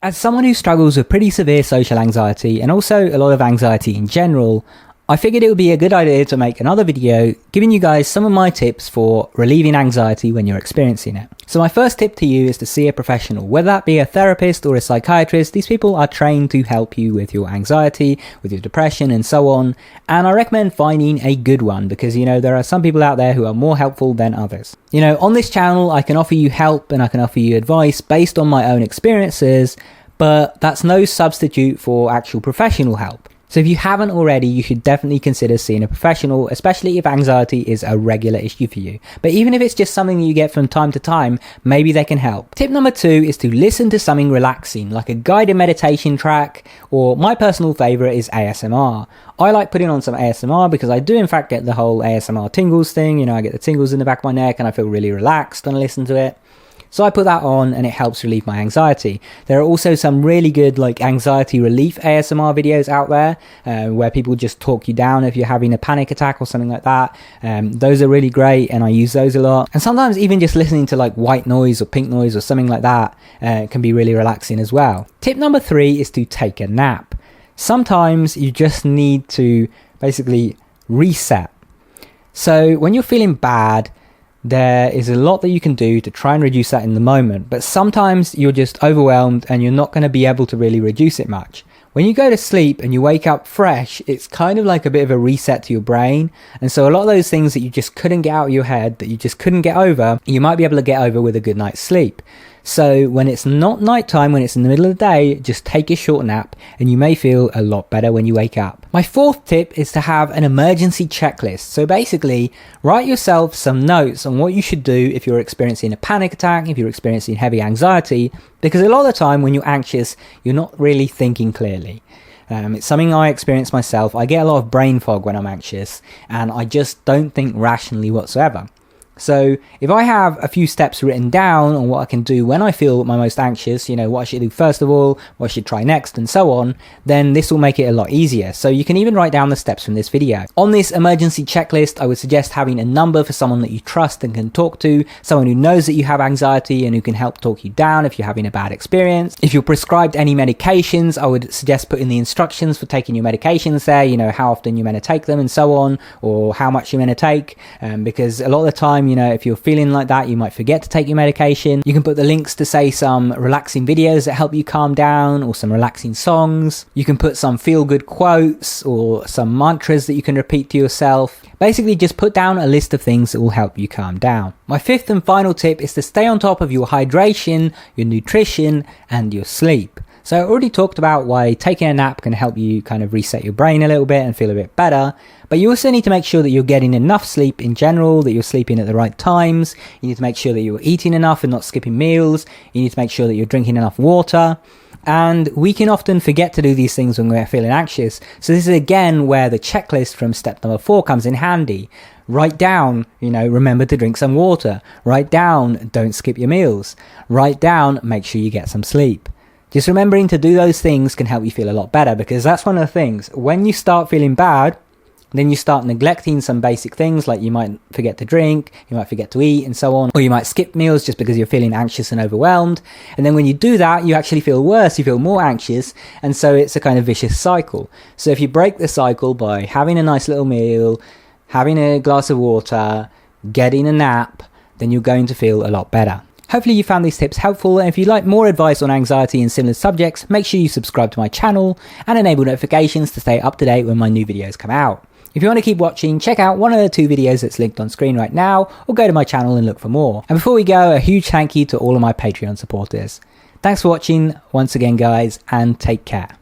As someone who struggles with pretty severe social anxiety and also a lot of anxiety in general, I figured it would be a good idea to make another video giving you guys some of my tips for relieving anxiety when you're experiencing it. So my first tip to you is to see a professional, whether that be a therapist or a psychiatrist. These people are trained to help you with your anxiety, with your depression and so on. And I recommend finding a good one because, there are some people out there who are more helpful than others. On this channel, I can offer you help and I can offer you advice based on my own experiences, but that's no substitute for actual professional help. So if you haven't already, you should definitely consider seeing a professional, especially if anxiety is a regular issue for you. But even if it's just something that you get from time to time, maybe they can help. Tip number 2 is to listen to something relaxing, like a guided meditation track, or my personal favorite is ASMR. I like putting on some ASMR because I do in fact get the whole ASMR tingles thing. I get the tingles in the back of my neck and I feel really relaxed when I listen to it. So I put that on and it helps relieve my anxiety. There are also some really good anxiety relief ASMR videos out there where people just talk you down if you're having a panic attack or something like that. Those are really great and I use those a lot. And sometimes even just listening to white noise or pink noise or something like that can be really relaxing as well. Tip number 3 is to take a nap. Sometimes you just need to basically reset. So when you're feeling bad, there is a lot that you can do to try and reduce that in the moment, but sometimes you're just overwhelmed and you're not going to be able to really reduce it much. When you go to sleep and you wake up fresh, it's kind of like a bit of a reset to your brain. And so a lot of those things that you just couldn't get out of your head, that you just couldn't get over, you might be able to get over with a good night's sleep. So when it's not nighttime, when it's in the middle of the day, just take a short nap and you may feel a lot better when you wake up. My 4th tip is to have an emergency checklist. So basically, write yourself some notes on what you should do if you're experiencing a panic attack, if you're experiencing heavy anxiety, because a lot of the time when you're anxious, you're not really thinking clearly. It's something I experience myself. I get a lot of brain fog when I'm anxious and I just don't think rationally whatsoever. So if I have a few steps written down on what I can do when I feel my most anxious, what I should do first of all, what I should try next and so on, then this will make it a lot easier. So you can even write down the steps from this video. On this emergency checklist, I would suggest having a number for someone that you trust and can talk to, someone who knows that you have anxiety and who can help talk you down if you're having a bad experience. If you're prescribed any medications, I would suggest putting the instructions for taking your medications there, how often you're meant to take them and so on, or how much you're meant to take, because a lot of the time, if you're feeling like that, you might forget to take your medication. You can put the links to say some relaxing videos that help you calm down or some relaxing songs. You can put some feel-good quotes or some mantras that you can repeat to yourself. Basically, just put down a list of things that will help you calm down. My 5th and final tip is to stay on top of your hydration, your nutrition, and your sleep. So I already talked about why taking a nap can help you kind of reset your brain a little bit and feel a bit better. But you also need to make sure that you're getting enough sleep in general, that you're sleeping at the right times. You need to make sure that you're eating enough and not skipping meals. You need to make sure that you're drinking enough water. And we can often forget to do these things when we're feeling anxious. So this is again where the checklist from step number 4 comes in handy. Write down, remember to drink some water. Write down, don't skip your meals. Write down, make sure you get some sleep. Just remembering to do those things can help you feel a lot better, because that's one of the things. When you start feeling bad, then you start neglecting some basic things, like you might forget to drink, you might forget to eat and so on, or you might skip meals just because you're feeling anxious and overwhelmed. And then when you do that, you actually feel worse, you feel more anxious, and so it's a kind of vicious cycle. So if you break the cycle by having a nice little meal, having a glass of water, getting a nap, then you're going to feel a lot better. Hopefully you found these tips helpful, and if you'd like more advice on anxiety and similar subjects, make sure you subscribe to my channel and enable notifications to stay up to date when my new videos come out. If you want to keep watching, check out one of the 2 videos that's linked on screen right now, or go to my channel and look for more. And before we go, a huge thank you to all of my Patreon supporters. Thanks for watching once again, guys, and take care.